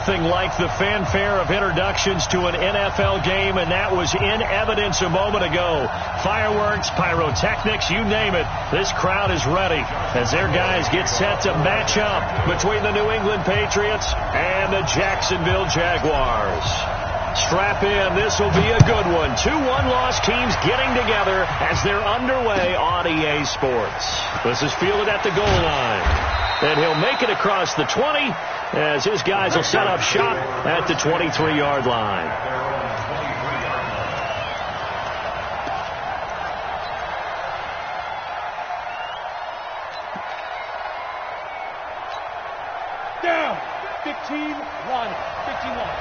Nothing like the fanfare of introductions to an NFL game, and that was in evidence a moment ago. Fireworks, pyrotechnics, you name it. This crowd is ready as their guys get set to match up between the New England Patriots and the Jacksonville Jaguars. Strap in. This will be a good one. 2 one-loss teams getting together as they're underway on EA Sports. This is fielded at the goal line. And he'll make it across the 20 as his guys will set up shop at the 23-yard line. Down. 15 line. 15 line.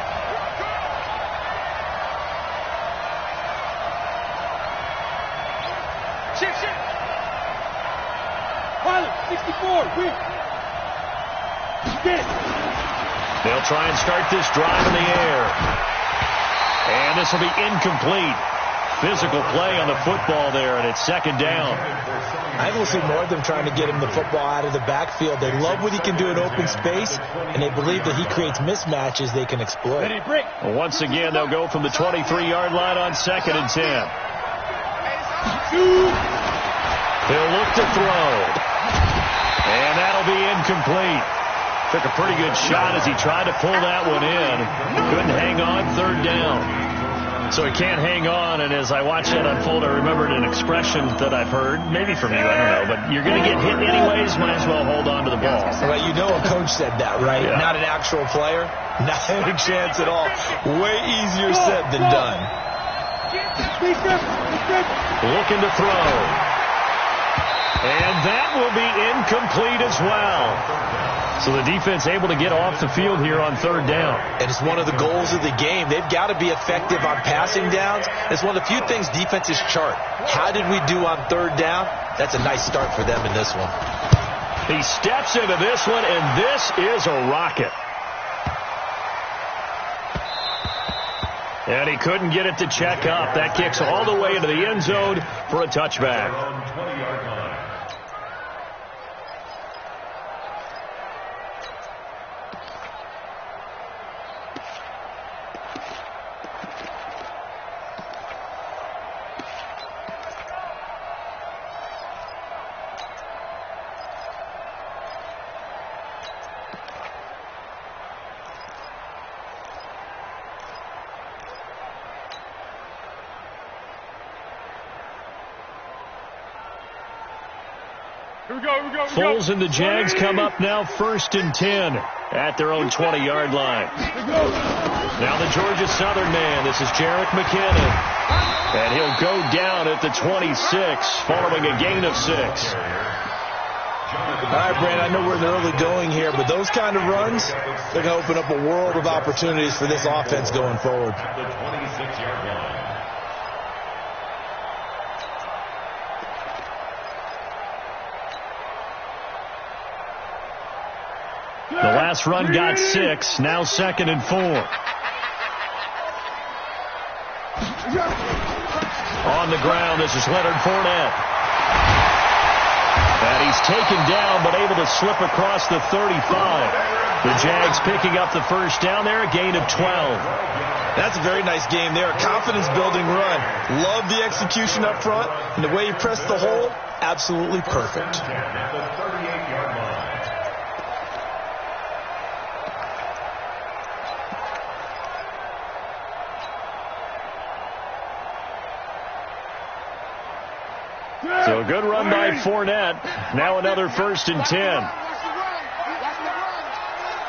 Shit. Pilot, 64, win. They'll try and start this drive in the air. And this will be incomplete. Physical play on the football there, and it's second down. I will see more of them trying to get him the football out of the backfield. They love what he can do in open space, and they believe that he creates mismatches they can exploit. Well, once again, they'll go from the 23-yard line on 2nd and 10. He'll look to throw. And that'll be incomplete. Took a pretty good shot as he tried to pull that one in. Couldn't hang on, 3rd down. So he can't hang on, and as I watched that unfold, I remembered an expression that I've heard, maybe from you, I don't know, but you're going to get hit anyways, might as well hold on to the ball. Well, you know a coach said that, right? Yeah. Not an actual player. Not any chance at all. Way easier said than done. Looking to throw. And that will be incomplete as well. So the defense able to get off the field here on 3rd down. And it's one of the goals of the game. They've got to be effective on passing downs. It's one of the few things defenses chart. How did we do on 3rd down? That's a nice start for them in this one. He steps into this one, and this is a rocket. And he couldn't get it to check up. That kicks all the way into the end zone for a touchback. Foles and the Jags come up now 1st and 10 at their own 20-yard line. Now the Georgia Southern man. This is Jerick McKinnon. And he'll go down at the 26 following a gain of 6. All right, Brand, I know we're in the early going here, but those kind of runs, they're going to open up a world of opportunities for this offense going forward. The 26-yard line. The last run got 6. Now 2nd and 4. On the ground, this is Leonard Fournette. And he's taken down, but able to slip across the 35. The Jags picking up the 1st down there, a gain of 12. That's a very nice game there. A confidence-building run. Love the execution up front, and the way he pressed the hole, absolutely perfect. So a good run by Fournette. Now another 1st and 10.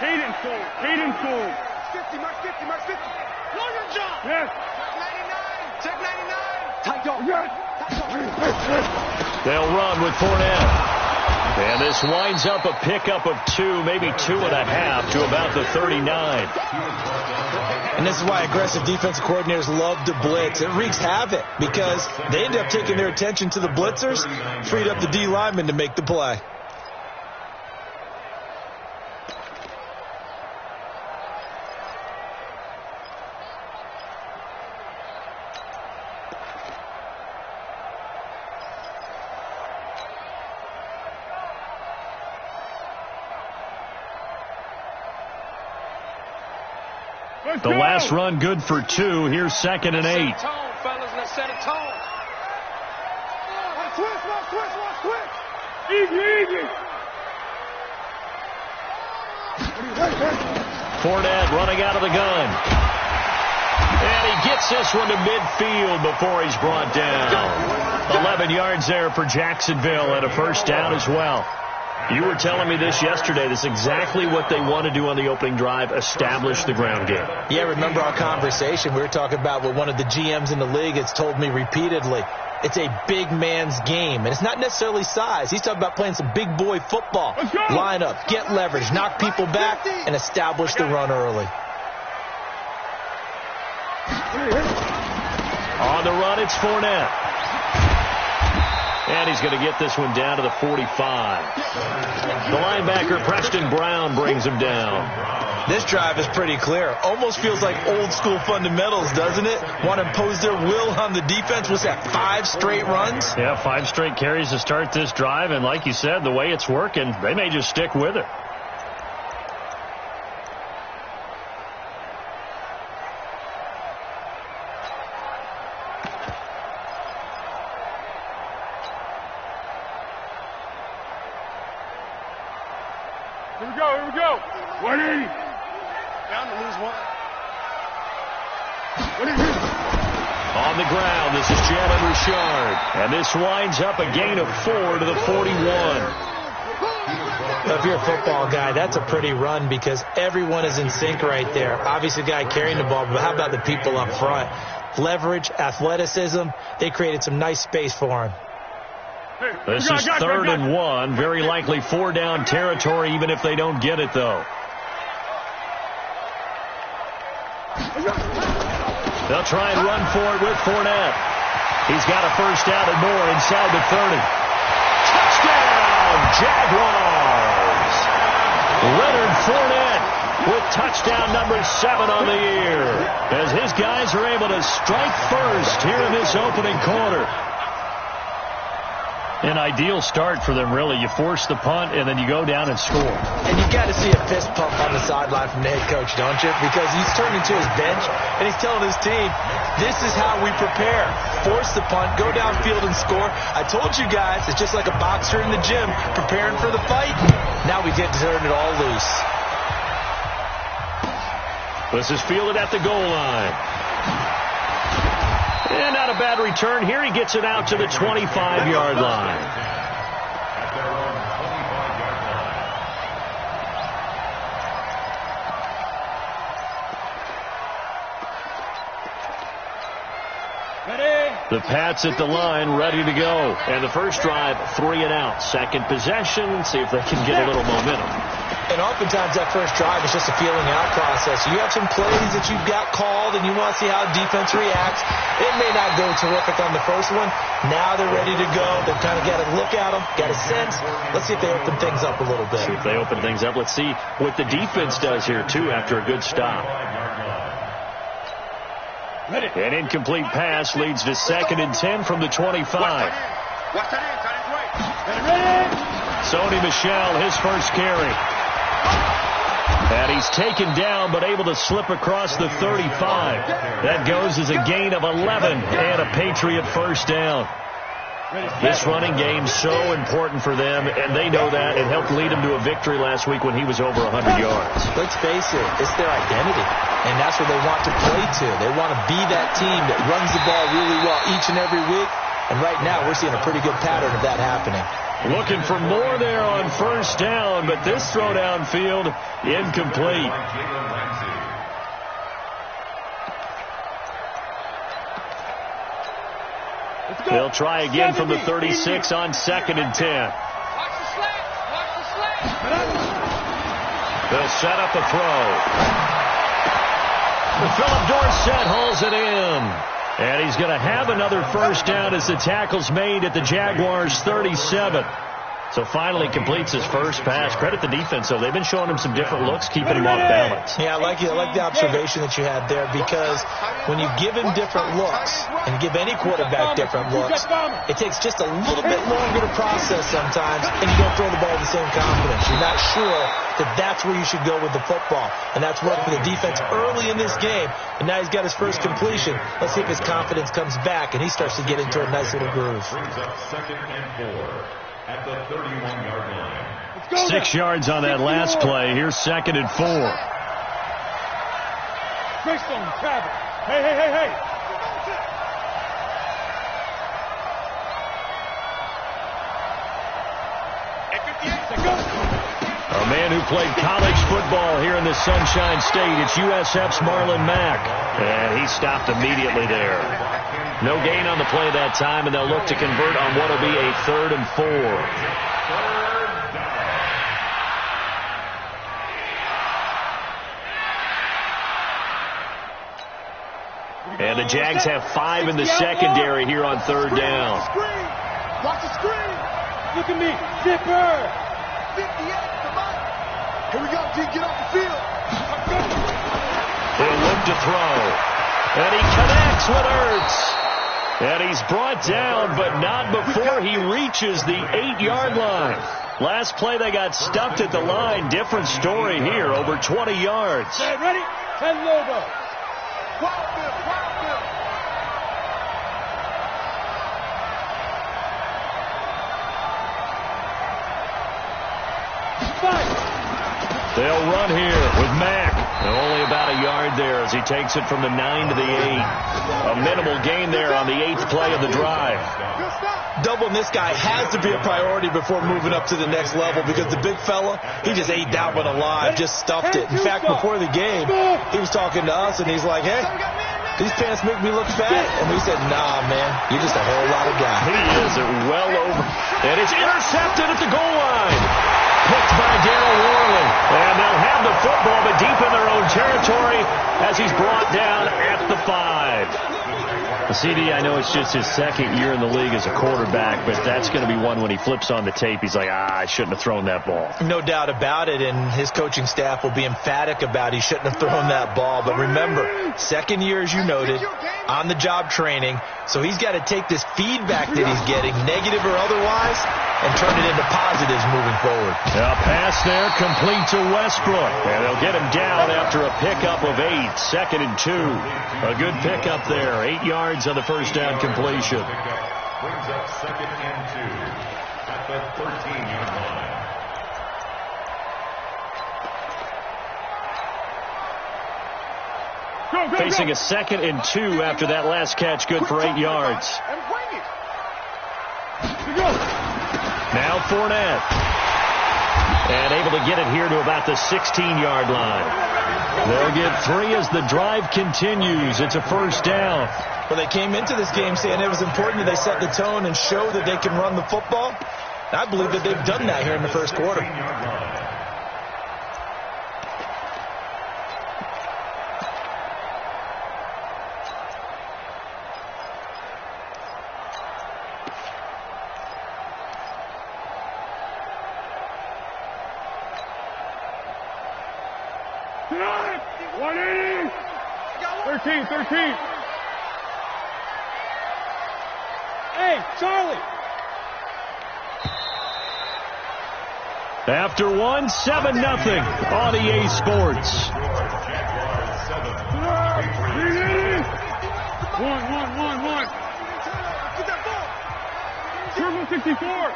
Hayden Cole. 50, mark 50. Longer jump. Yes. Check 99. Yes. They'll run with Fournette. And this winds up a pickup of 2, maybe 2.5 to about the 39. And this is why aggressive defensive coordinators love to blitz. It wreaks havoc because they end up taking their attention to the blitzers, freed up the D lineman to make the play. The last run good for 2. Here's 2nd and 8. Set a tone, fellas. Let's set a tone. Switch. Easy. Fournette running out of the gun. And he gets this one to midfield before he's brought down. 11 yards there for Jacksonville and a first down as well. You were telling me this yesterday. This is exactly what they want to do on the opening drive, establish the ground game. Yeah, remember our conversation? We were talking about what one of the GMs in the league has told me repeatedly. It's a big man's game, and it's not necessarily size. He's talking about playing some big boy football. Line up, get leverage, knock people back, and establish the run early. On the run, it's Fournette. And he's going to get this one down to the 45. The linebacker, Preston Brown, brings him down. This drive is pretty clear. Almost feels like old school fundamentals, doesn't it? Want to impose their will on the defense. What's that, 5 straight runs? Yeah, 5 straight carries to start this drive. And like you said, the way it's working, they may just stick with it. Here we go. 180. Down to lose 1. On the ground, this is Jalen Richard. And this winds up a gain of 4 to the 41. If you're a football guy, that's a pretty run because everyone is in sync right there. Obviously, the guy carrying the ball, but how about the people up front? Leverage, athleticism, they created some nice space for him. This is 3rd and 1. Very likely 4 down territory, even if they don't get it, though. They'll try and run for it with Fournette. He's got a first down and more inside the 30. Touchdown, Jaguars! Leonard Fournette with touchdown number 7 on the year, as his guys are able to strike first here in this opening quarter. An ideal start for them, really. You force the punt, and then you go down and score. And you got to see a fist pump on the sideline from the head coach, don't you? Because he's turning to his bench, and he's telling his team, this is how we prepare. Force the punt, go downfield and score. I told you guys, it's just like a boxer in the gym preparing for the fight. Now we get to turn it all loose. This is fielded at the goal line. And not a bad return here. He gets it out to the 25-yard line. The Pats at the line, ready to go. And the first drive, 3 and out. Second possession, see if they can get a little momentum. And oftentimes that first drive is just a feeling out process. You have some plays that you've got called and you want to see how defense reacts. It may not go terrific on the first one. Now they're ready to go. They've kind of got to look at them, got a sense. Let's see if they open things up a little bit. See if they open things up. Let's see what the defense does here, too, after a good stop. An incomplete pass leads to 2nd and 10 from the 25. Sony Michel, his first carry. And he's taken down, but able to slip across the 35. That goes as a gain of 11 and a Patriot first down. This running game so important for them, and they know that. It helped lead them to a victory last week when he was over 100 yards. Let's face it, it's their identity, and that's what they want to play to. They want to be that team that runs the ball really well each and every week, and right now we're seeing a pretty good pattern of that happening. Looking for more there on first down, but this throw downfield incomplete. They'll try again from the 36 on 2nd and 10. Watch the slant. They'll set up a throw. Philip Dorsett hauls it in. And he's going to have another first down as the tackle's made at the Jaguars' 37. So finally completes his first pass. Credit the defense, though. They've been showing him some different looks, keeping him off balance. Yeah, I like the observation that you had there, because when you give him different looks and give any quarterback different looks, it takes just a little bit longer to process sometimes, and you don't throw the ball with the same confidence. You're not sure that that's where you should go with the football, and that's worked for the defense early in this game, and now he's got his first completion. Let's see if his confidence comes back and he starts to get into a nice little groove. Brings up 2nd and 4 at the 31-yard line. 6 yards on that last play. Here's 2nd and 4. Greystone, Travis. Hey. A man who played college football here in the Sunshine State. It's USF's Marlon Mack. And he stopped immediately there. No gain on the play that time, and they'll look to convert on what will be a 3rd and 4. And the Jags have 5 in the secondary here on 3rd down. Watch the screen. Look at me. Zipper. 58, come on. Here we go, G. Get off the field. He'll look to throw. And he connects with Ertz. And he's brought down, but not before he reaches the 8-yard line. Last play, they got stuffed at the line. Different story here, over 20 yards. Okay, ready? 10 Lobo. They'll run here with Mack. And only about a yard there as he takes it from the 9 to the 8. A minimal gain there on the 8th play of the drive. Doubling this guy has to be a priority before moving up to the next level, because the big fella, he just ate that one alive, just stuffed it. In fact, before the game, he was talking to us, and he's like, hey, these pants make me look fat. And we said, nah, man, you're just a whole lot of guy. He is well over. And it's intercepted at the goal line. Picked by Darryl Worley. And they'll have the football, but deep in their own territory as he's brought down at the 5. CD, I know it's just his 2nd year in the league as a quarterback, but that's going to be one when he flips on the tape. He's like, I shouldn't have thrown that ball. No doubt about it, and his coaching staff will be emphatic about he shouldn't have thrown that ball. But remember, 2nd year, as you noted, on-the-job training, so he's got to take this feedback that he's getting, negative or otherwise, and turn it into positives moving forward. A pass there complete to Westbrook, and they'll get him down after a pickup of 8. 2nd and 2. A good pickup there. 8 yards on the first down completion. Brings up 2nd and 2 at the 13-yard line. Go. Facing a 2nd and 2 after that last catch, good for 8 yards. Now Fournette. And able to get it here to about the 16-yard line. They'll get 3 as the drive continues. It's a first down. Well, they came into this game saying it was important that they set the tone and show that they can run the football. And I believe that they've done that here in the first quarter. Tonight, 180. 13. Hey, Charlie. After 1, 7-0 on EA Sports. 1. Turbo 64.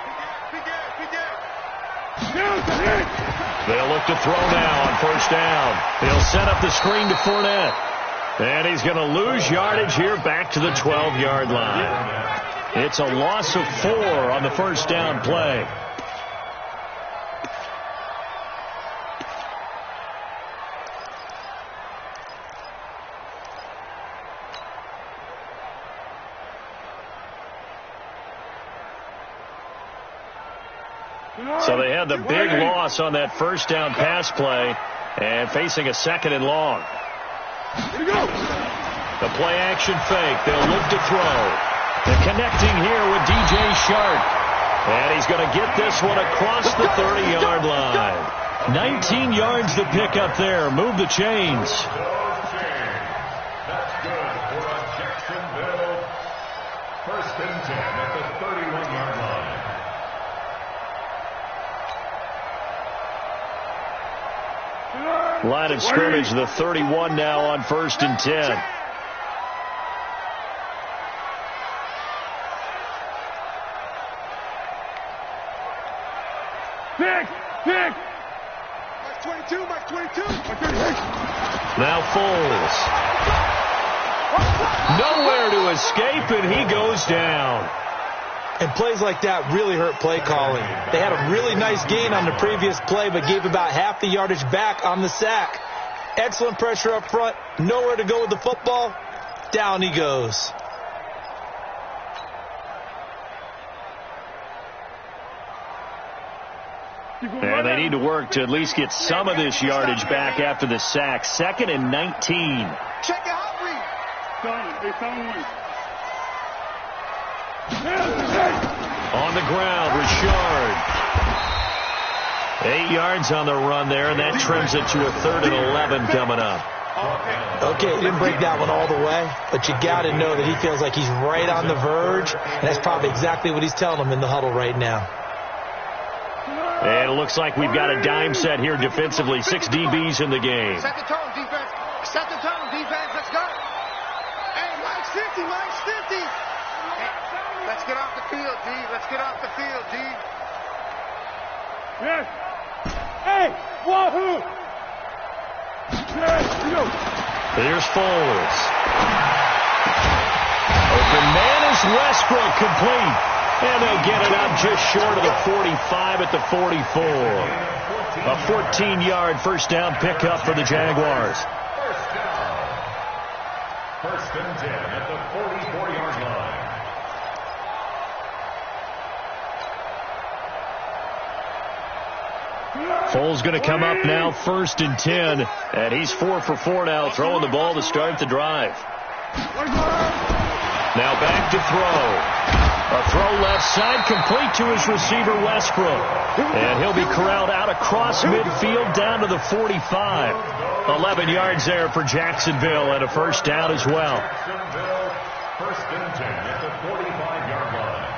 They'll look to throw now on first down. They'll set up the screen to Fournette. And he's going to lose yardage here back to the 12-yard line. It's a loss of 4 on the first down play. So they had the big loss on that first down pass play and facing a 2nd and long. The play action fake. They'll look to throw. They're connecting here with DJ Shark. And he's going to get this one across the 30-yard line. 19 yards to pick up there. Move the chains. That's good for a Jacksonville 1st and 10 at the 31-yard line. Line of scrimmage, the 31 now on 1st and 10. Pick! Mike 22, Mike 22. Now Foles. Nowhere to escape, and he goes down. And plays like that really hurt play calling. They had a really nice gain on the previous play, but gave about half the yardage back on the sack. Excellent pressure up front. Nowhere to go with the football. Down he goes. And they need to work to at least get some of this yardage back after the sack. 2nd and 19. Check it out, Reed. On the ground, Richard. 8 yards on the run there, and that trims it to a 3rd and 11 coming up. Okay, he didn't break that one all the way, but you got to know that he feels like he's right on the verge, and that's probably exactly what he's telling them in the huddle right now. And it looks like we've got a dime set here defensively. 6 DBs in the game. Set the tone, defense. Set the tone, defense. Let's go. Hey, Mike's 50, Mike's 50. Hey, let's get off the field, D. Let's get off the field, D. Yes. Hey, wahoo. Yes, go. There's Foles. Open man is Westbrook, complete. And they'll get it up just short of the 45 at the 44. A 14-yard first down pickup for the Jaguars. First and 10 at the 44-yard line. Foles going to come up now, 1st and 10. And he's 4 for 4 now, throwing the ball to start the drive. Now back to throw. A throw left side, complete to his receiver, Westbrook. And he'll be corralled out across midfield down to the 45. 11 yards there for Jacksonville and a first down as well. Jacksonville, 1st and 10 at the 45-yard line.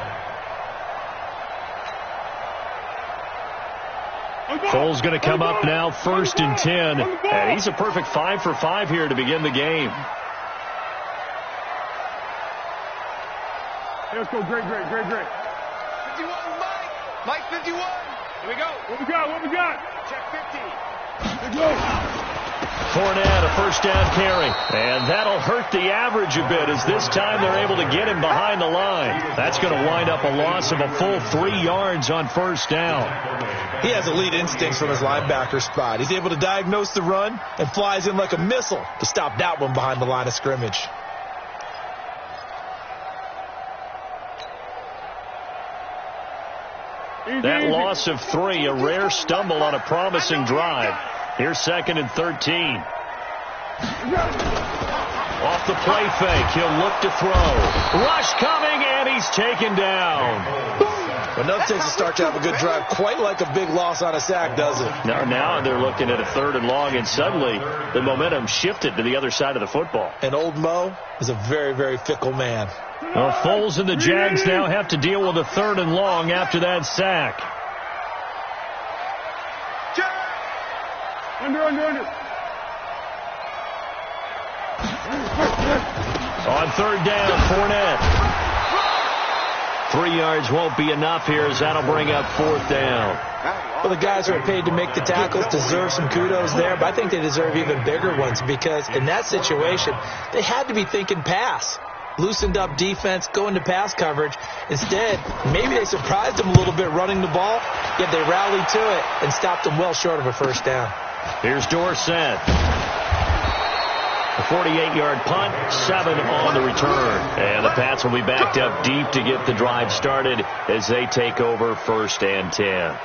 Foles going to come up now, 1st and 10. And he's a perfect 5 for 5 here to begin the game. Let's go, great. 51, Mike. Mike 51. Here we go. What we got? Check 50. Let's go. Fournette, a first down carry. And that'll hurt the average a bit as this time they're able to get him behind the line. That's going to wind up a loss of a full 3 yards on first down. He has elite instincts from his linebacker spot. He's able to diagnose the run and flies in like a missile to stop that one behind the line of scrimmage. That loss of 3, a rare stumble on a promising drive. Here's 2nd and 13. Off the play fake, he'll look to throw. Rush coming, and he's taken down. Enough takes to start to have a good drive, quite like a big loss on a sack, does it? Now they're looking at a 3rd and long, and suddenly the momentum shifted to the other side of the football. And old Mo is a very, very fickle man. Well, Foles and the Jags now have to deal with a 3rd and long after that sack. Under. On 3rd down, Fournette. 3 yards won't be enough here as that'll bring up 4th down. Well, the guys who are paid to make the tackles deserve some kudos there, but I think they deserve even bigger ones because in that situation, they had to be thinking pass. Loosened up defense, going to pass coverage. Instead, maybe they surprised them a little bit running the ball, yet they rallied to it and stopped them well short of a first down. Here's Dorsett. A 48-yard punt, 7 on the return. And the Pats will be backed up deep to get the drive started as they take over 1st and 10.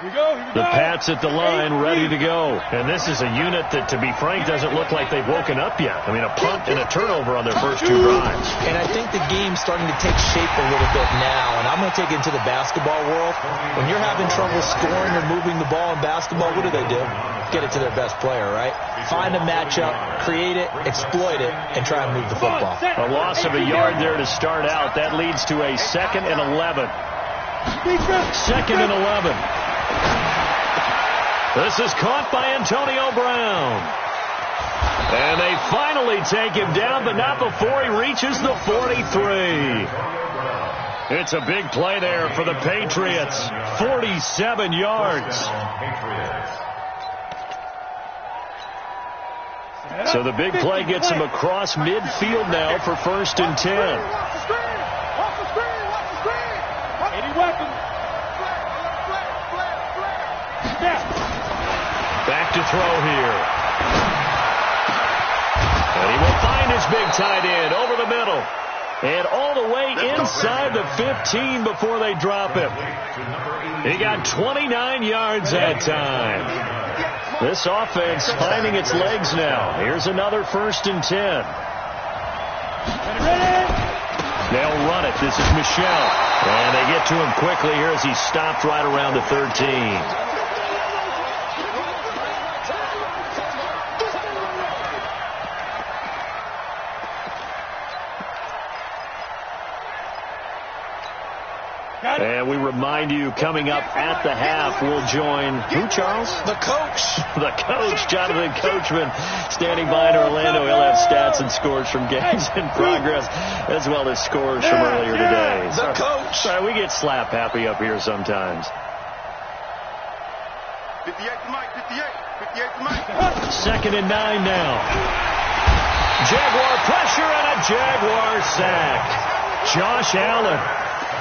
The Pats at the line, ready to go. And this is a unit that, to be frank, doesn't look like they've woken up yet. I mean, a punt and a turnover on their first 2 drives. And I think the game's starting to take shape a little bit now. And I'm going to take it into the basketball world. When you're having trouble scoring or moving the ball in basketball, what do? Get it to their best player, right? Find a matchup, create it, exploit it, and try and move the football. A loss of a yard there to start out. That leads to a 2nd and 11. 2nd and 11. This is caught by Antonio Brown. And they finally take him down, but not before he reaches the 43. It's a big play there for the Patriots. 47 yards. So the big play gets him across midfield now for 1st and 10. Back to throw here. And he will find his big tight end over the middle. And all the way inside the 15 before they drop him. He got 29 yards that time. This offense finding its legs now. Here's another 1st and 10. They'll run it. This is Michel. And they get to him quickly here as he stopped right around the 13. And we remind you, coming up at the half, we'll join who, Charles? The coach. The coach, Jonathan Coachman, standing by in Orlando. He'll have stats and scores from games in progress, as well as scores from earlier today. The coach. Sorry, we get slap happy up here sometimes. 58 to Mike, 58 to Mike. 2nd and 9 now. Jaguar pressure and a Jaguar sack. Josh Allen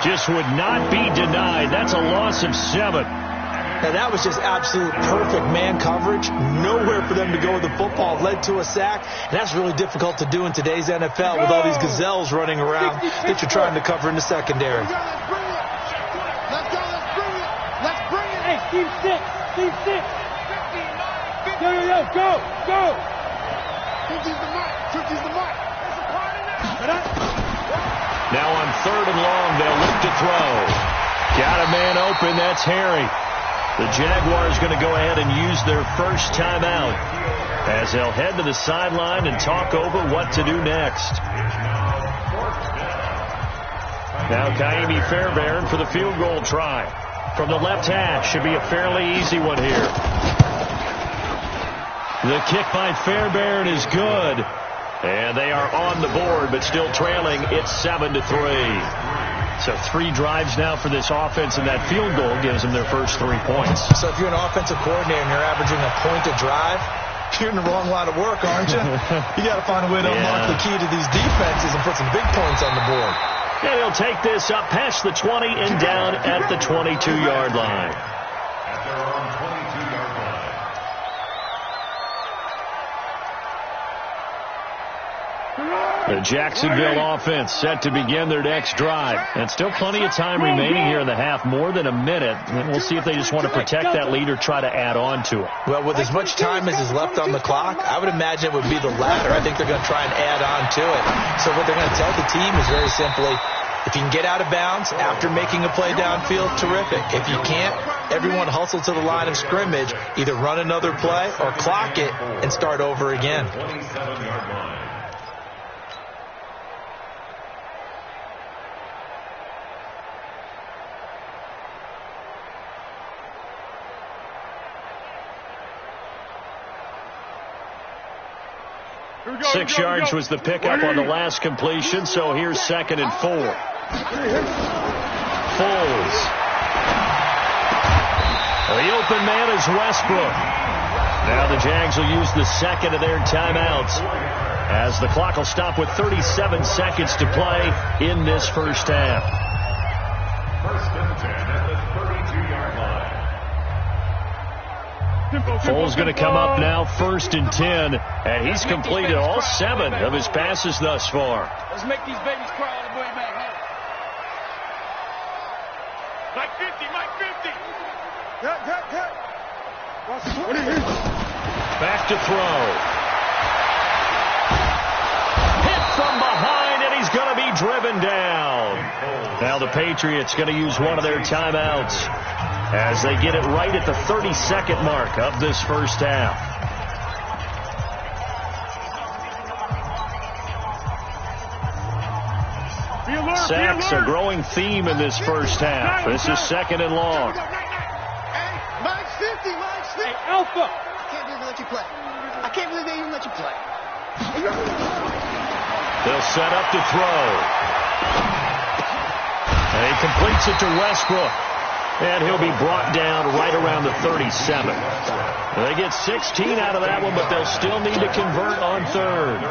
just would not be denied. That's a loss of 7. Now, that was just absolute perfect man coverage. Nowhere for them to go with the football. Led to a sack. And that's really difficult to do in today's NFL with all these gazelles running around that you're trying to cover in the secondary. Let's go, let's bring it. Hey, keep stick. Go. 50's the mark. 50's the mark. It's a party now. Now on 3rd and long, they'll look to throw. Got a man open. That's Harry. The Jaguars going to go ahead and use their first timeout as they'll head to the sideline and talk over what to do next. Now Kaimi Fairbairn for the field goal try. From the left hash. Should be a fairly easy one here. The kick by Fairbairn is good. And they are on the board, but still trailing. It's 7-3. So 3 drives now for this offense, and that field goal gives them their first 3 points. So if you're an offensive coordinator and you're averaging a point a drive, you're in the wrong line of work, aren't you? You got to find a way to unlock the key to these defenses and put some big points on the board. And he'll take this up past the 20 and down at the 22-yard line. At their own 22-yard line. The Jacksonville offense set to begin their next drive. And still plenty of time remaining here in the half, more than a minute. And we'll see if they just want to protect that lead or try to add on to it. Well, with as much time as is left on the clock, I would imagine it would be the latter. I think they're going to try and add on to it. So what they're going to tell the team is very simply, if you can get out of bounds after making a play downfield, terrific. If you can't, everyone hustle to the line of scrimmage, either run another play or clock it and start over again. 27-yard line. Six yards was the pickup on the last completion, so here's 2nd and 4. Foles. The open man is Westbrook. Now the Jags will use the 2nd of their timeouts as the clock will stop with 37 seconds to play in this first half. 1st and 10 at the 32-yard line. Foles going to come up now, 1st and 10, and he's completed all 7 of his passes thus far. Let's make these babies cry all the way back. Mike 50. Back to throw. Hit from behind, and he's going to be driven down. Now the Patriots going to use one of their timeouts as they get it right at the 30-second mark of this first half. Sacks a growing theme in this first half. This is second and long. Hey, Alpha! I can't believe they let you play. I can't believe they even let you play. They'll set up to throw. And he completes it to Westbrook. And he'll be brought down right around the 37. They get 16 out of that one, but they'll still need to convert on third.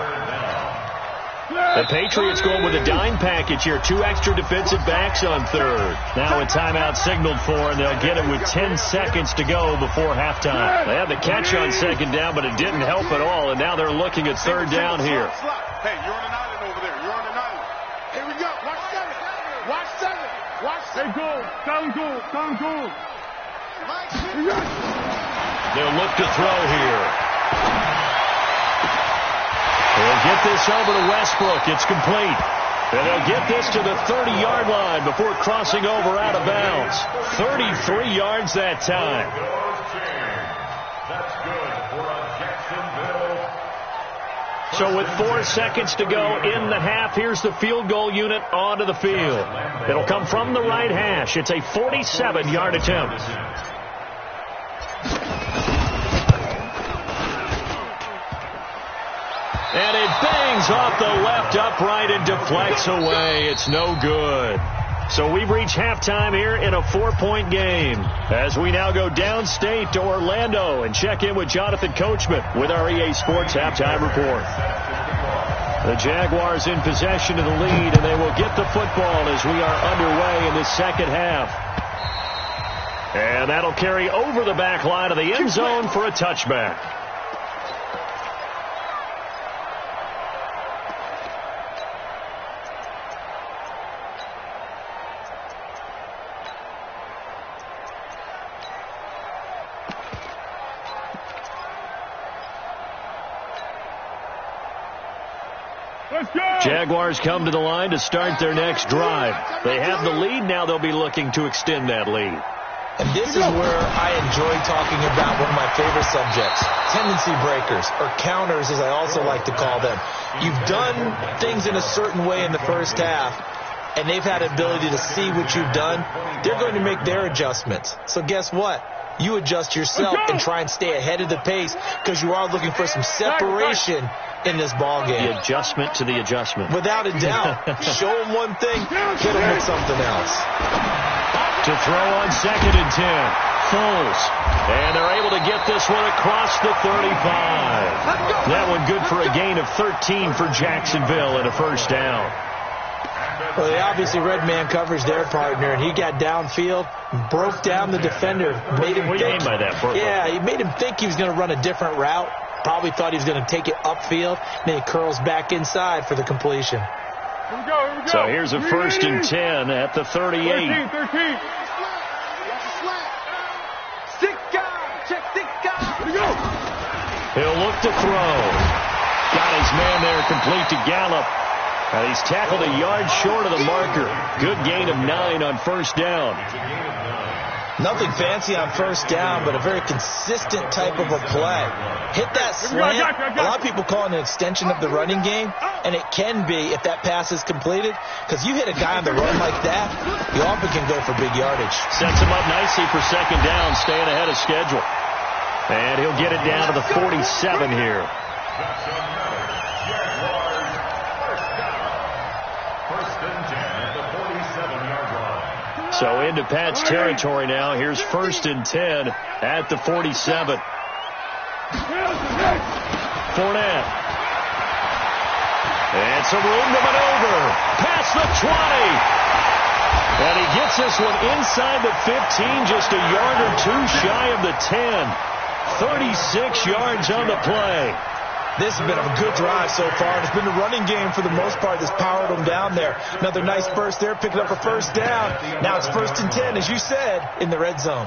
The Patriots going with a dime package here. 2 extra defensive backs on third. Now a timeout signaled for, and they'll get it with 10 seconds to go before halftime. They had the catch on second down, but it didn't help at all, and now they're looking at third down here. Hey, you're on an island over there. You're on an island. Here we go. Watch 7. Watch 7. Watch 7. Hey, goal. Down goal. Down goal. They'll look to throw here. They'll get this over to Westbrook. It's complete. And they'll get this to the 30-yard line before crossing over out of bounds. 33 yards that time. That's good for a Jacksonville. So with 4 seconds to go in the half, here's the field goal unit onto the field. It'll come from the right hash. It's a 47-yard attempt. And it bangs off the left upright and deflects away. It's no good. So we've reached halftime here in a 4-point game as we now go downstate to Orlando and check in with Jonathan Coachman with our EA Sports Halftime Report. The Jaguars in possession of the lead, and they will get the football as we are underway in the second half. And that'll carry over the back line of the end zone for a touchback. Jaguars come to the line to start their next drive. They have the lead. Now they'll be looking to extend that lead. And this is where I enjoy talking about one of my favorite subjects, tendency breakers, or counters as I also like to call them. You've done things in a certain way in the first half, and they've had the ability to see what you've done. They're going to make their adjustments. So guess what? You adjust yourself and try and stay ahead of the pace because you are looking for some separation in this ball game. The adjustment to the adjustment. Without a doubt. Show them one thing, hit them with something else. To throw on 2nd and 10. Foles. And they're able to get this one across the 35. That one good for a gain of 13 for Jacksonville and a first down. Well, they obviously read man coverage their partner, and he got downfield, broke down the defender, made him What do you mean by that? Yeah, he made him think he was going to run a different route. Probably thought he was going to take it upfield. Then he curls back inside for the completion. Here we go. So here's a 1st and 10 at the 38. 13. Stick guy. Check stick guy. Here we go. He'll look to throw. Got his man there complete to Gallup. And he's tackled a yard short of the marker. Good gain of 9 on first down. Nothing fancy on first down, but a very consistent type of a play. Hit that slant. A lot of people call it an extension of the running game, and it can be if that pass is completed, because you hit a guy on the run like that, you often can go for big yardage. Sets him up nicely for second down, staying ahead of schedule. And he'll get it down to the 47 here. So into Pat's territory now. Here's 1st and 10 at the 47. Fournette. And some room to maneuver. Past the 20. And he gets this one inside the 15, just a yard or two shy of the 10. 36 yards on the play. This has been a good drive so far, and it's been the running game for the most part that's powered them down there. Another nice burst there, picking up a first down. Now it's 1st and 10, as you said, in the red zone.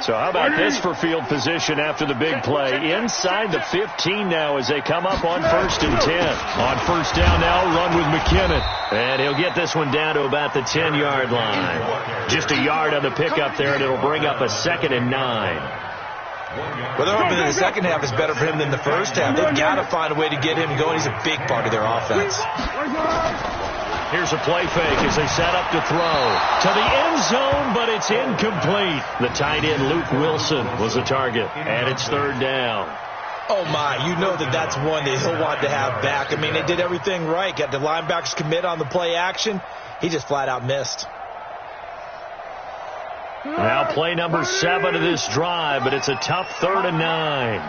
So how about this for field position after the big play? Inside the 15 now as they come up on 1st and 10. On 1st down now, run with McKinnon. And he'll get this one down to about the 10-yard line. Just a yard on the pickup there, and it'll bring up a 2nd and 9. Well, they're hoping that the second half is better for him than the first half. They've got to find a way to get him going. He's a big part of their offense. Here's a play fake as they set up to throw. To the end zone, but it's incomplete. The tight end, Luke Wilson, was the target. And it's 3rd down. Oh, my. You know that that's one that he'll want to have back. I mean, they did everything right. Got the linebackers commit on the play action. He just flat out missed. Now play number 7 of this drive, but it's a tough 3rd and 9.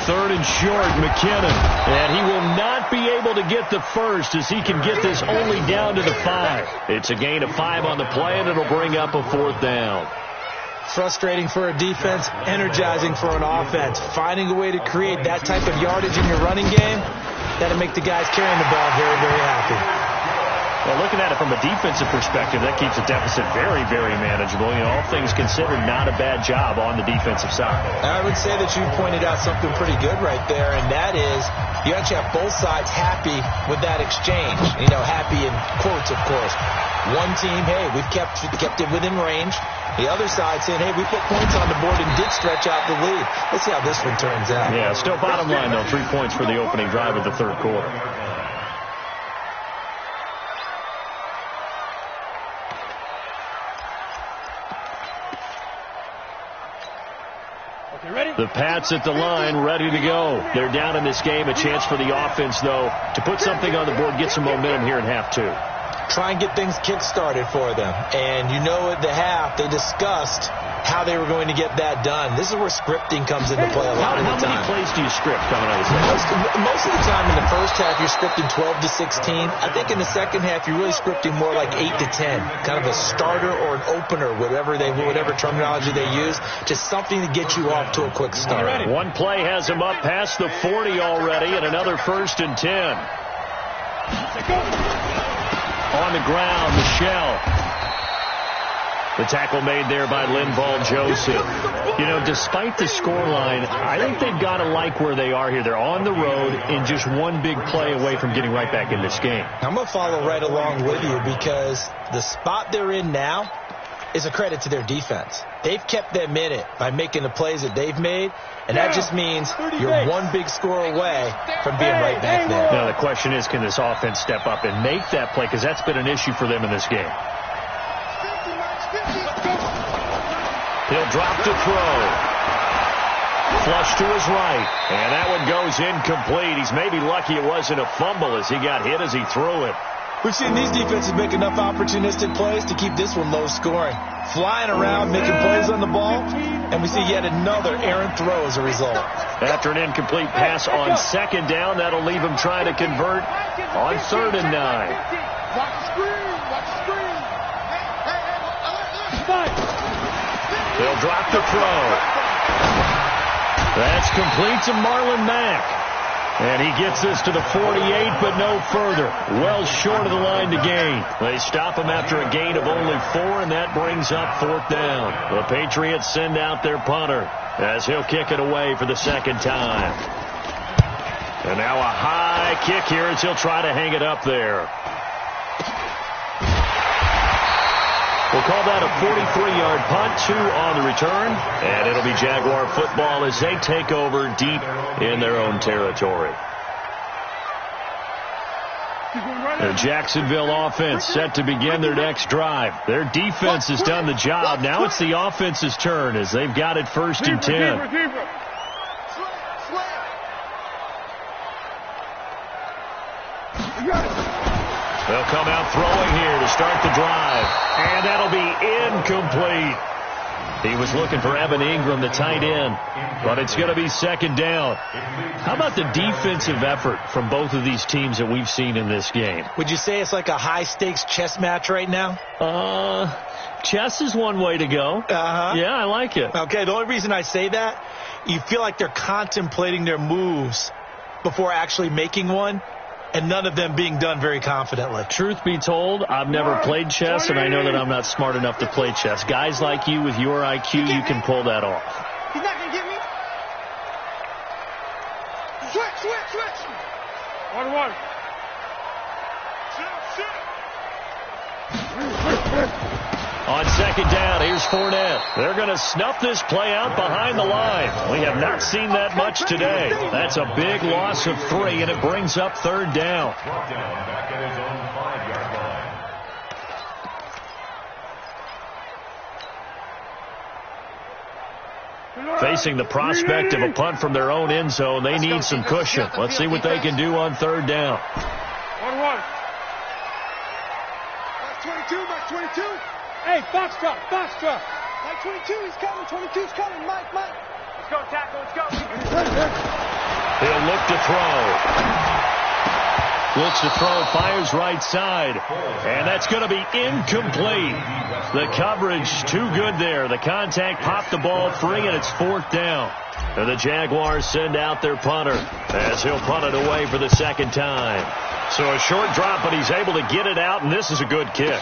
3rd and short, McKinnon. And he will not be able to get the first as he can get this only down to the 5. It's a gain of 5 on the play, and it'll bring up a 4th down. Frustrating for a defense, energizing for an offense. Finding a way to create that type of yardage in your running game, that'll make the guys carrying the ball very, very happy. Well, looking at it from a defensive perspective, that keeps the deficit very, very manageable. You know, all things considered, not a bad job on the defensive side. I would say that you pointed out something pretty good right there, and that is you actually have both sides happy with that exchange. You know, happy in quotes, of course. One team, hey, we've kept it within range. The other side saying, hey, we put points on the board and did stretch out the lead. Let's see how this one turns out. Yeah, still bottom line, though, 3 points for the opening drive of the 3rd quarter. The Pats at the line, ready to go. They're down in this game. A chance for the offense, though, to put something on the board, get some momentum here in half 2. Try and get things kick-started for them. And you know at the half, they discussed how they were going to get that done. This is where scripting comes into play a lot of the time. How many plays do you script coming out of this? Most of the time in the first half, you're scripting 12 to 16. I think in the second half, you're really scripting more like 8 to 10. Kind of a starter or an opener, whatever terminology they use. Just something to get you off to a quick start. One play has him up past the 40 already, and another 1st and 10. On the ground, Michelle. The tackle made there by Linval Joseph. You know, despite the scoreline, I think they've got to like where they are here. They're on the road and just one big play away from getting right back in this game. I'm going to follow right along with you because the spot they're in now is a credit to their defense. They've kept them in it by making the plays that they've made, and that just means you're one big score away from being right back there. Now, the question is, can this offense step up and make that play? Because that's been an issue for them in this game. He'll drop to throw. Flush to his right. And that one goes incomplete. He's maybe lucky it wasn't a fumble as he got hit as he threw it. We've seen these defenses make enough opportunistic plays to keep this one low scoring. Flying around, making plays on the ball, and we see yet another errant throw as a result. After an incomplete pass on 2nd down, that'll leave him trying to convert on 3rd and 9. Watch the screen. Watch the screen. They'll drop the throw. That's complete to Marlon Mack. And he gets this to the 48, but no further. Well short of the line to gain. They stop him after a gain of only 4, and that brings up 4th down. The Patriots send out their punter as he'll kick it away for the 2nd time. And now a high kick here as he'll try to hang it up there. We'll call that a 43-yard punt, 2 on the return, and it'll be Jaguar football as they take over deep in their own territory. The Jacksonville offense set to begin their next drive. Their defense has done the job. Now it's the offense's turn as they've got it 1st and 10. They'll come out throwing here to start the drive. And that'll be incomplete. He was looking for Evan Ingram, the tight end, but it's going to be second down. How about the defensive effort from both of these teams that we've seen in this game? Would you say it's like a high-stakes chess match right now? Chess is one way to go. Yeah, I like it. Okay, the only reason I say that, you feel like they're contemplating their moves before actually making one, and none of them being done very confidently. Truth be told, I've never played chess, and I know that I'm not smart enough to play chess. Guys like you with your IQ, you can pull that off. He's not going to get me. Switch. 1-1. On second down, here's Fournette. They're going to snuff this play out behind the line. We have not seen that much today. That's a big loss of 3, and it brings up third down. Back at his own 5-yard line. Facing the prospect of a punt from their own end zone, they need some cushion. Let's see what they can do on third down. 1-1. Mike 22. Hey, box drop. Mike 22, he's coming. 22's coming. Mike. Let's go, tackle. Let's go. He'll look to throw. Fires right side. And that's going to be incomplete. The coverage too good there. The contact popped the ball free, and it's fourth down. And the Jaguars send out their punter as he'll punt it away for the second time. So a short drop, but he's able to get it out, and this is a good kick.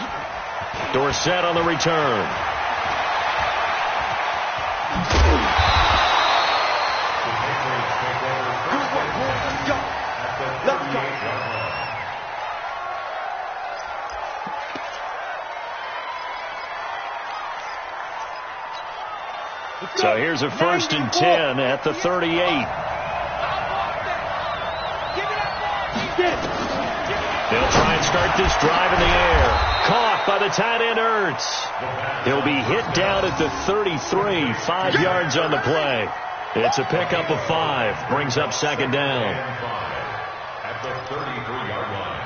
Dorsett on the return. So here's a 1st and 10 at the 38. They'll try and start this drive in the air. Caught by the tight end, Ertz. He'll be hit down at the 33, 5 yards on the play. It's a pickup of 5. Brings up second down. At the 33-yard line.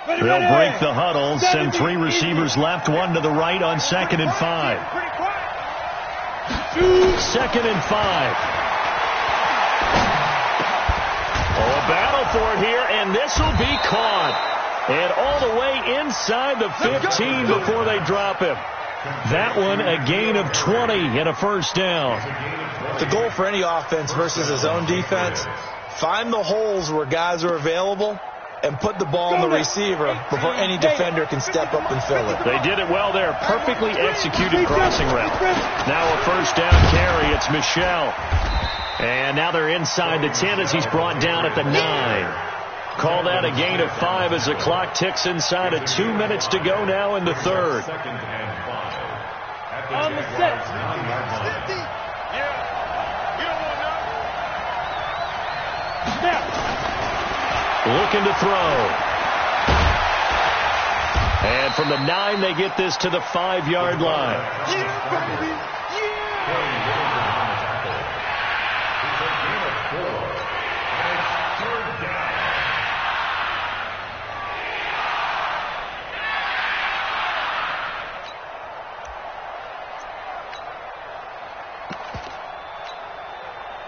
They'll break the huddle, send 3 receivers left, 1 to the right on 2nd and 5. 2nd and 5. A battle for it here, and this will be caught. And all the way inside the 15 before they drop him. That one a gain of 20 and a first down. The goal for any offense versus his own defense, find the holes where guys are available and put the ball on the receiver before any defender can step up and fill it. They did it well there. Perfectly executed crossing route. Now a first down carry. It's Michel. And now they're inside the 10 as he's brought down at the 9. Call that a gain of 5 as the clock ticks inside of 2 minutes to go now in the third. On the set. Looking to throw. And from the 9, they get this to the 5-yard line.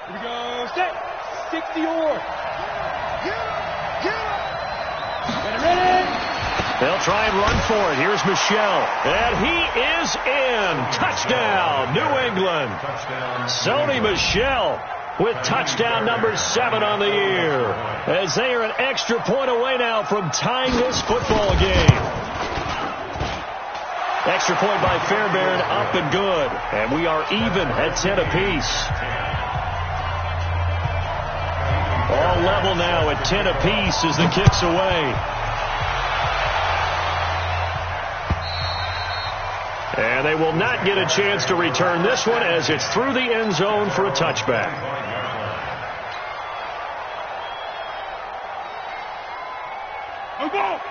Here we go. Set. 60-or. Ready. They'll try and run for it. Here's Michel. And he is in. Touchdown, New England. Sony Michel with touchdown number 7 on the year. As they are an extra point away now from tying this football game. Extra point by Fairbairn, up and good. And we are even at 10 apiece. All level now at 10 apiece as the kick's away. And they will not get a chance to return this one as it's through the end zone for a touchback.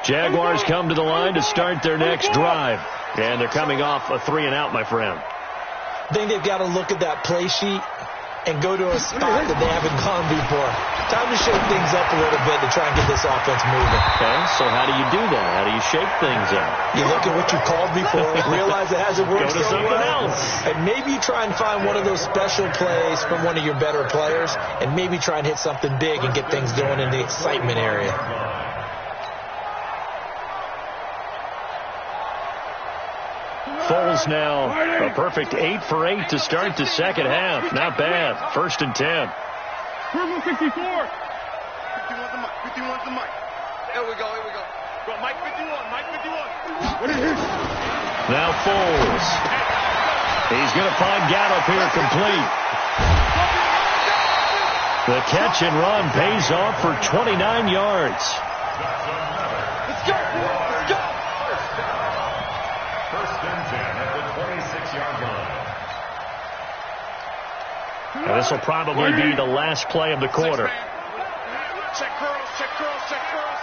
Jaguars come to the line to start their next drive. And they're coming off a 3-and-out, my friend. I think they've got to look at that play sheet and go to a spot that they haven't gone before. Time to shake things up a little bit to try and get this offense moving. Okay, so how do you do that? How do you shake things up? You look at what you called before, realize it hasn't worked Go to so something well, else. and maybe try and find one of those special plays from one of your better players, and maybe try and hit something big and get things going in the excitement area. Foles now a perfect 8 for 8 to start the second half. Not bad. 1st and 10. Purple 64. 51's the mic. 51's the mic. Here we go. Go, Mike 51. Mike 51. What is this? Now Foles. He's going to find Gallup here complete. The catch and run pays off for 29 yards. Let's go. Let's go. First and 10 at the 26-yard line. And this will probably be the last play of the quarter. Check curls, check curls, check curls.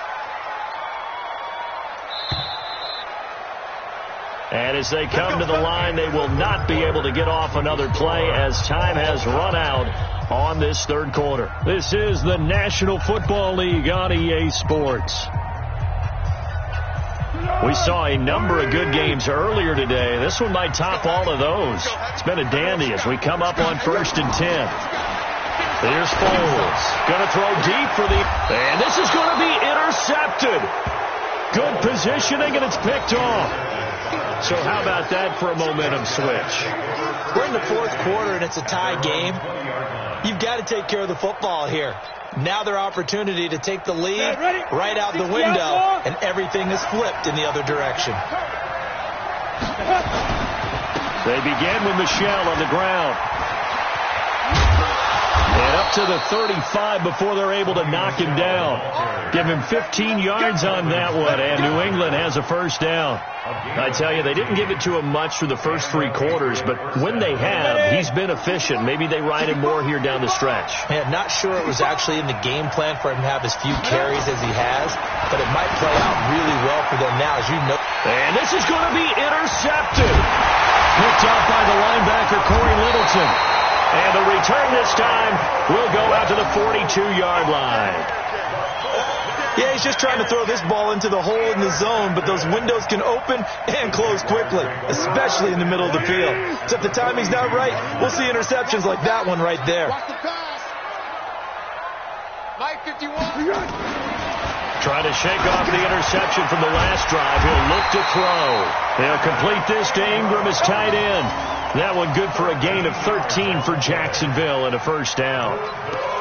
And as they come to the line, they will not be able to get off another play as time has run out on this third quarter. This is the National Football League on EA Sports. We saw a number of good games earlier today. This one might top all of those. It's been a dandy as we come up on 1st and 10. Here's Foles. Going to throw deep for the... And this is going to be intercepted. Good positioning, and it's picked off. So how about that for a momentum switch? We're in the fourth quarter, and it's a tie game. You've got to take care of the football here. Now their opportunity to take the lead right out the window, and everything is flipped in the other direction. They begin with Michel on the ground. And up to the 35 before they're able to knock him down. Give him 15 yards on that one, and New England has a first down. I tell you, they didn't give it to him much for the first 3 quarters, but when they have, he's been efficient. Maybe they ride him more here down the stretch. Man, not sure it was actually in the game plan for him to have as few carries as he has, but it might play out really well for them now, as you know. And this is going to be intercepted. Picked up by the linebacker, Corey Littleton. And the return this time will go out to the 42-yard line. Yeah, he's just trying to throw this ball into the hole in the zone, but those windows can open and close quickly, especially in the middle of the field. So if the timing's not right, we'll see interceptions like that one right there. Watch the pass. Mike 51. Trying to shake off the interception from the last drive. He'll look to throw. They'll complete this to Ingram as tight end. That one good for a gain of 13 for Jacksonville and a first down.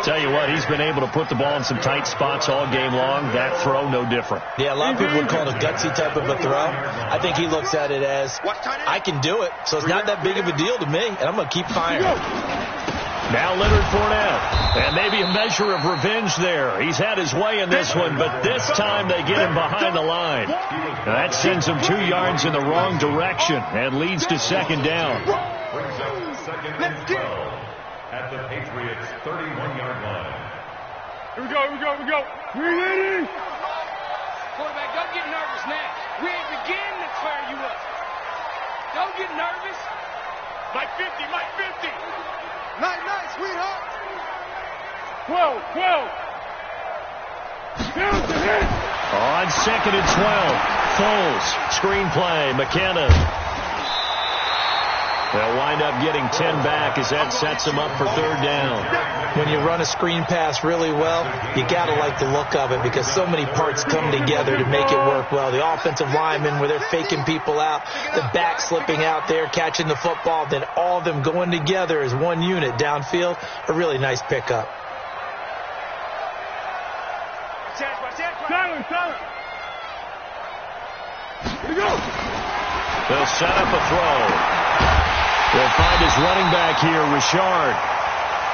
Tell you what, he's been able to put the ball in some tight spots all game long. That throw, no different. Yeah, a lot of people would call it a gutsy type of a throw. I think he looks at it as, I can do it, so it's not that big of a deal to me, and I'm going to keep firing. Now Leonard Fournette, and maybe a measure of revenge there. He's had his way in this one, but this time they get him behind the line. Now that sends him 2 yards in the wrong direction and leads to second down. Brings up second and 12 at the Patriots' 31-yard line. Here we go. We ready? Quarterback, don't get nervous now. We ain't beginning to clear you up. Don't get nervous. Mike 50. Night, sweetheart. 12. Down to hit. On 2nd and 12, Foles, screenplay, McKenna. They'll wind up getting 10 back as that sets them up for third down. When you run a screen pass really well, you got to like the look of it because so many parts come together to make it work well. The offensive linemen where they're faking people out, the back slipping out there, catching the football, then all of them going together as one unit downfield. A really nice pickup. Silent. Here we go. They'll set up a throw. They'll find his running back here, Richard.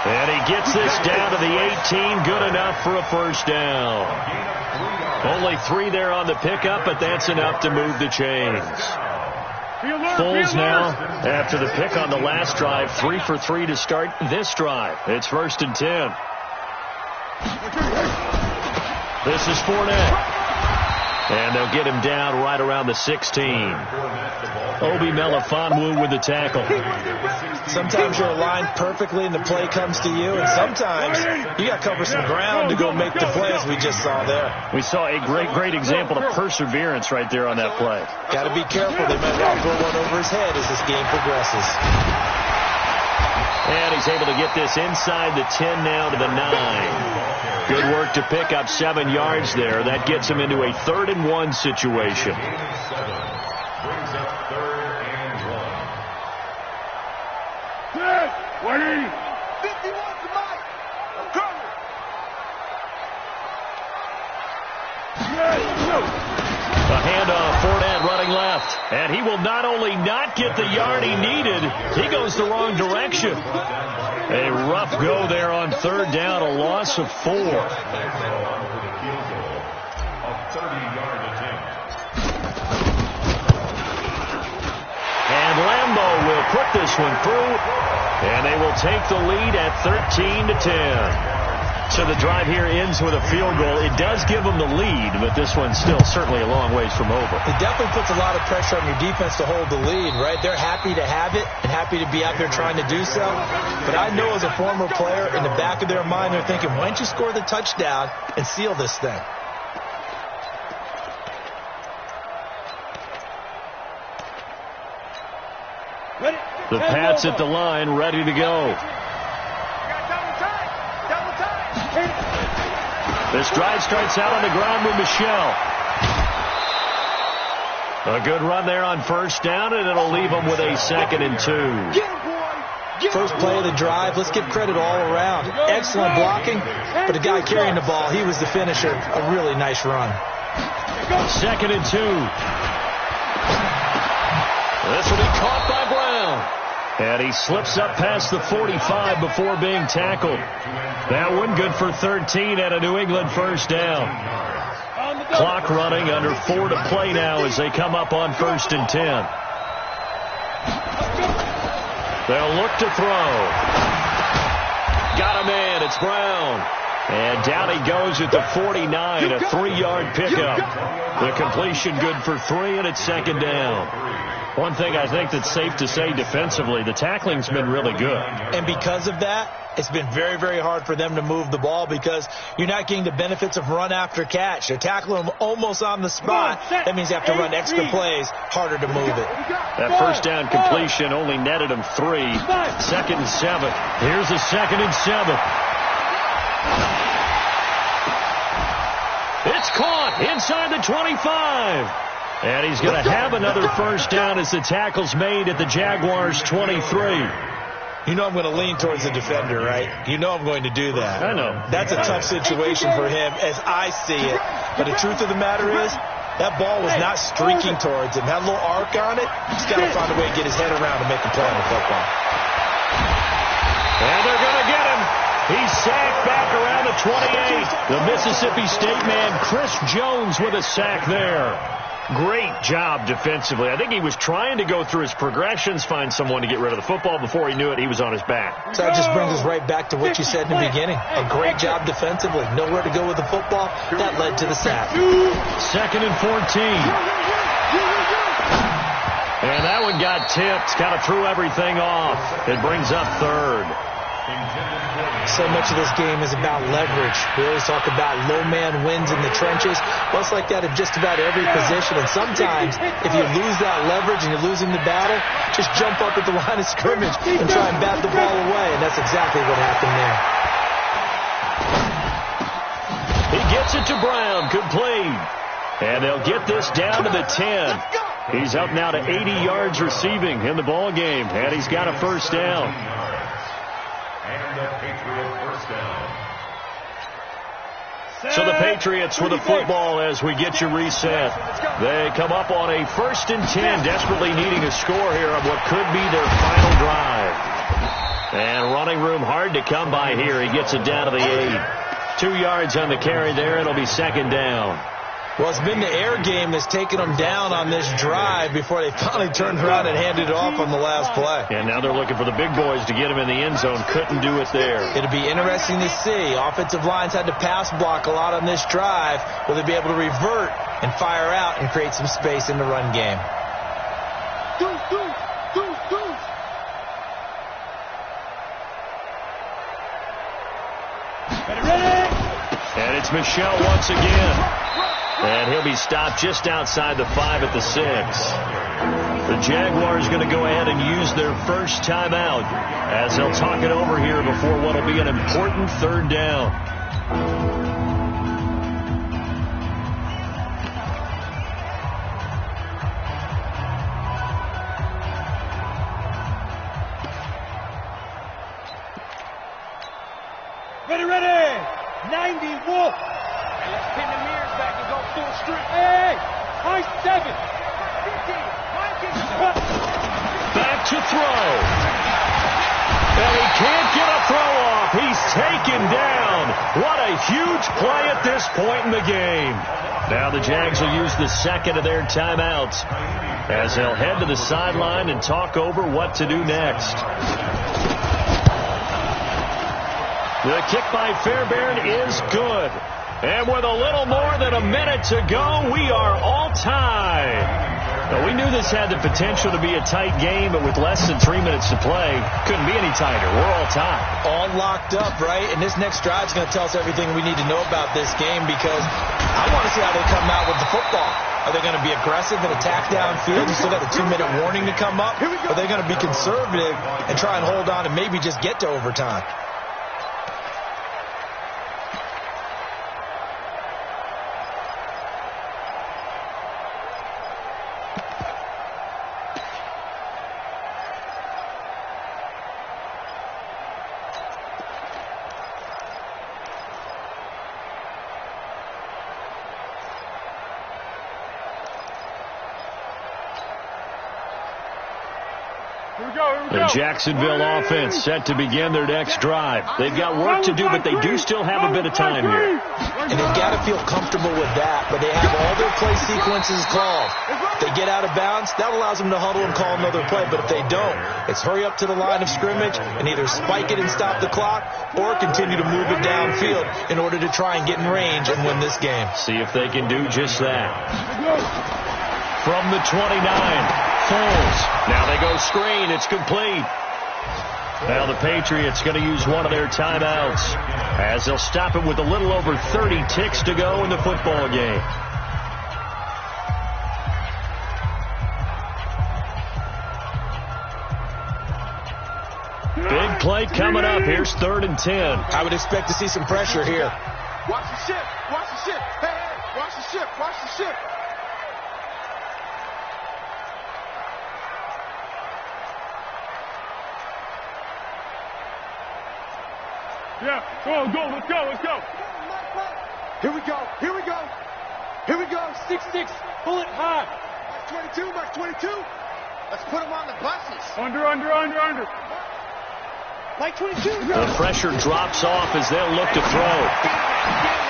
And he gets this down to the 18. Good enough for a first down. Only 3 there on the pickup, but that's enough to move the chains. Foles now, after the pick on the last drive, 3 for 3 to start this drive. It's 1st and 10. This is Fournette. And they'll get him down right around the 16. Obi Melifonwu with the tackle. Sometimes you're aligned perfectly and the play comes to you, and sometimes you got to cover some ground to go make the play, as we just saw there. We saw a great example of perseverance right there on that play. Got to be careful. They might well throw one over his head as this game progresses. And he's able to get this inside the 10 now to the 9. Good work to pick up 7 yards there. That gets him into a 3rd and 1 situation. Brings up 3rd and 1. 51 to Mike. I'm coming. A handoff, Fournette running left. And he will not only not get the yard he needed, he goes the wrong direction. A rough go there on 3rd down, a loss of 4. A 30-yard attempt. And Lambeau will put this one through, and they will take the lead at 13-10. So the drive here ends with a field goal. It does give them the lead, but this one's still certainly a long ways from over. It definitely puts a lot of pressure on your defense to hold the lead, right? They're happy to have it and happy to be out there trying to do so. But I know as a former player, in the back of their mind, they're thinking, why don't you score the touchdown and seal this thing? The Pats at the line, ready to go. This drive starts out on the ground with Michel. A good run there on 1st down, and it'll leave them with a 2nd and 2. First play of the drive, let's give credit all around. Excellent blocking, but the guy carrying the ball, he was the finisher. A really nice run. 2nd and 2. This will be caught by Brown. And he slips up past the 45 before being tackled. That one good for 13 and a New England 1st down. Clock running, under 4 to play now as they come up on 1st and 10. They'll look to throw. Got a man, it's Brown. And down he goes at the 49, a 3-yard pickup. The completion good for 3, and it's 2nd down. One thing I think that's safe to say defensively, the tackling's been really good. And because of that, it's been very, very hard for them to move the ball because you're not getting the benefits of run after catch. They're tackling them almost on the spot. That means you have to run extra plays, harder to move it. That 1st down completion only netted him 3. 2nd and 7. Here's a 2nd and 7. It's caught inside the 25. And he's going to have another 1st down as the tackle's made at the Jaguars' 23. You know I'm going to lean towards the defender, right? You know I'm going to do that. I know. That's a tough situation for him as I see it. But the truth of the matter is, that ball was not streaking towards him. Had a little arc on it. He's got to find a way to get his head around and make a play on the football. And they're going to get him. He's sacked back around the 28. The Mississippi State man, Chris Jones, with a sack there. Great job defensively. I think he was trying to go through his progressions, find someone to get rid of the football. Before he knew it, he was on his back. So that just brings us right back to what you said in the beginning. A great job defensively. Nowhere to go with the football. That led to the sack. 2nd and 14. And that one got tipped. Kind of threw everything off. It brings up 3rd. So much of this game is about leverage. We always talk about low man wins in the trenches. Well, it's like that in just about every position. And sometimes, if you lose that leverage and you're losing the battle, just jump up at the line of scrimmage and try and bat the ball away. And that's exactly what happened there. He gets it to Brown. Complete. And they'll get this down to the 10. He's up now to 80 yards receiving in the ball game. And he's got a 1st down. And the Patriot 1st down. So the Patriots with the football as we get you reset. They come up on a 1st and 10, desperately needing a score here on what could be their final drive. And running room hard to come by here. He gets it down to the 8. 2 yards on the carry there. It'll be 2nd down. Well, it's been the air game that's taken them down on this drive before they finally turned around and handed it off on the last play. And now they're looking for the big boys to get him in the end zone. Couldn't do it there. It'll be interesting to see. Offensive lines had to pass block a lot on this drive. Will they be able to revert and fire out and create some space in the run game? And it's Michel once again. And he'll be stopped just outside the 5 at the 6. The Jaguars going to go ahead and use their first timeout as they'll talk it over here before what will be an important third down. Ready. 90 wolf. Let's pin the mirrors back and go full strip. Hey, high 7. Back to throw. And he can't get a throw off. He's taken down. What a huge play at this point in the game. Now the Jags will use the second of their timeouts as they'll head to the sideline and talk over what to do next. The kick by Fairbairn is good. And with a little more than a minute to go, we are all tied. Now, we knew this had the potential to be a tight game, but with less than 3 minutes to play, couldn't be any tighter. We're all tied. All locked up, right? And this next drive is going to tell us everything we need to know about this game because I want to see how they come out with the football. Are they going to be aggressive and attack downfield? You still got a 2-minute warning to come up? Are they going to be conservative and try and hold on and maybe just get to overtime? The Jacksonville offense set to begin their next drive. They've got work to do, but they do still have a bit of time here. And they've got to feel comfortable with that, but they have all their play sequences called. If they get out of bounds, that allows them to huddle and call another play, but if they don't, it's hurry up to the line of scrimmage and either spike it and stop the clock or continue to move it downfield in order to try and get in range and win this game. See if they can do just that. From the 29, Foles. Now they go screen. It's complete. Now the Patriots going to use one of their timeouts as they'll stop it with a little over 30 ticks to go in the football game. Big play coming up. Here's 3rd and 10. I would expect to see some pressure here. Watch the ship. Watch the ship. Hey, watch the ship. Watch the ship. Yeah, let's go. Here we go. 6-6, pull it high. Mark 22. Let's put him on the buses. Under. Like 22. The pressure drops off as they'll look to throw.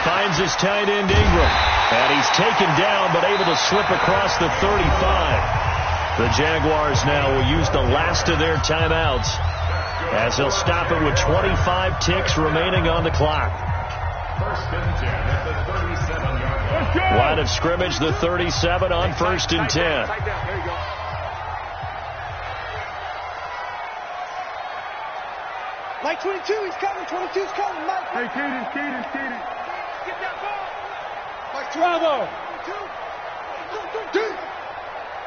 Finds his tight end Ingram. And he's taken down but able to slip across the 35. The Jaguars now will use the last of their timeouts as they'll stop it with 25 ticks remaining on the clock. 1st and 10 at the 37-yard line. Line of scrimmage, the 37 on 1st and 10. There you go. Like 22, he's coming. 22's coming, Mike. Hey, Keaton. Get that ball. Like Bravo. 22.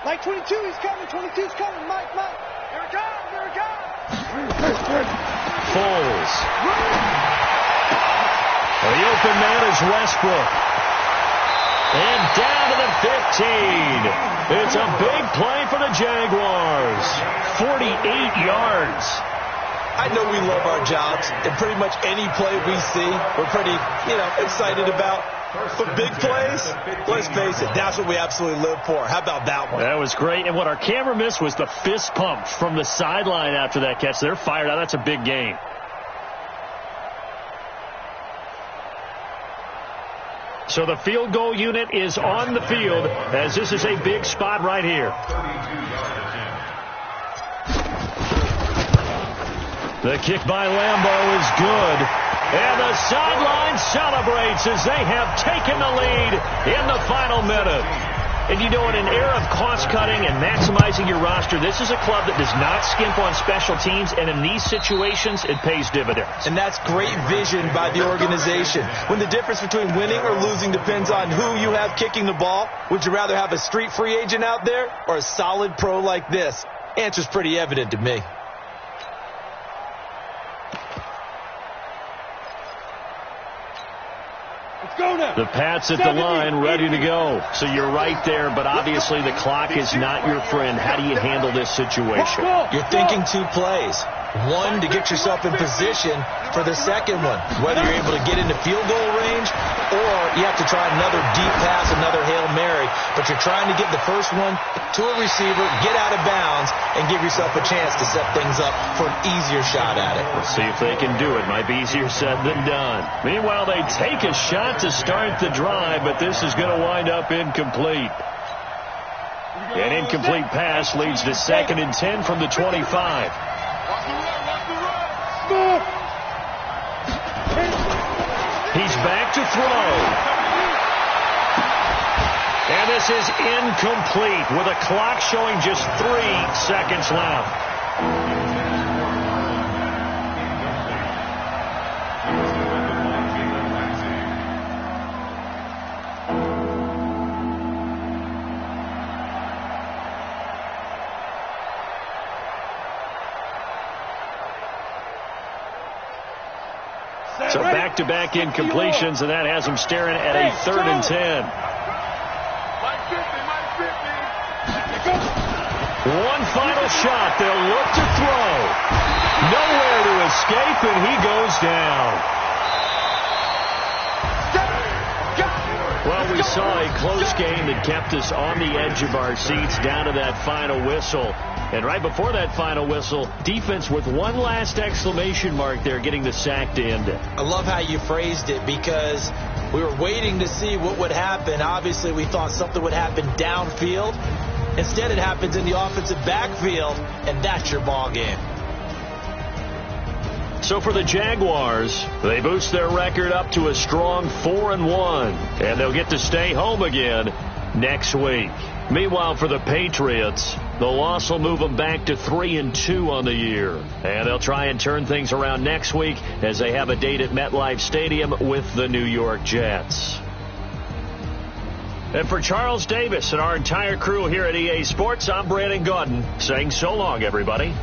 Like 22, he's coming. 22's coming, Mike. Here it comes. Foles. The open man is Westbrook. And down to the 15. It's a big play for the Jaguars. 48 yards. I know we love our jobs, and pretty much any play we see, we're pretty, excited about. But big plays, let's face it, that's what we absolutely live for. How about that one? That was great. And what our camera missed was the fist pump from the sideline after that catch. They're fired out. That's a big game. So the field goal unit is on the field as this is a big spot right here. The kick by Lambeau is good. And the sideline celebrates as they have taken the lead in the final minute. And you know, in an era of cost-cutting and maximizing your roster, this is a club that does not skimp on special teams, and in these situations, it pays dividends. And that's great vision by the organization. When the difference between winning or losing depends on who you have kicking the ball, would you rather have a street free agent out there or a solid pro like this? Answer's pretty evident to me. The Pats at the line, ready to go. So you're right there, but obviously the clock is not your friend. How do you handle this situation? You're thinking 2 plays. One, to get yourself in position for the second one, whether you're able to get into field goal range or you have to try another deep pass, another Hail Mary. But you're trying to get the first one to a receiver, get out of bounds, and give yourself a chance to set things up for an easier shot at it. Let's see if they can do it. Might be easier said than done. Meanwhile, they take a shot to start the drive, but this is going to wind up incomplete. An incomplete pass leads to 2nd and 10 from the 25. He's back to throw. And this is incomplete with a clock showing just 3 seconds left. So back-to-back incompletions, and that has them staring at a 3rd and 10. One final shot. They'll look to throw. Nowhere to escape, and he goes down. Well, we saw a close game that kept us on the edge of our seats down to that final whistle. And right before that final whistle, defense with one last exclamation mark there, getting the sack to end it. I love how you phrased it because we were waiting to see what would happen. Obviously, we thought something would happen downfield. Instead, it happens in the offensive backfield, and that's your ball game. So for the Jaguars, they boost their record up to a strong 4-1, and they'll get to stay home again next week. Meanwhile, for the Patriots, the loss will move them back to 3-2 on the year. And they'll try and turn things around next week as they have a date at MetLife Stadium with the New York Jets. And for Charles Davis and our entire crew here at EA Sports, I'm Brandon Gaudin saying so long, everybody.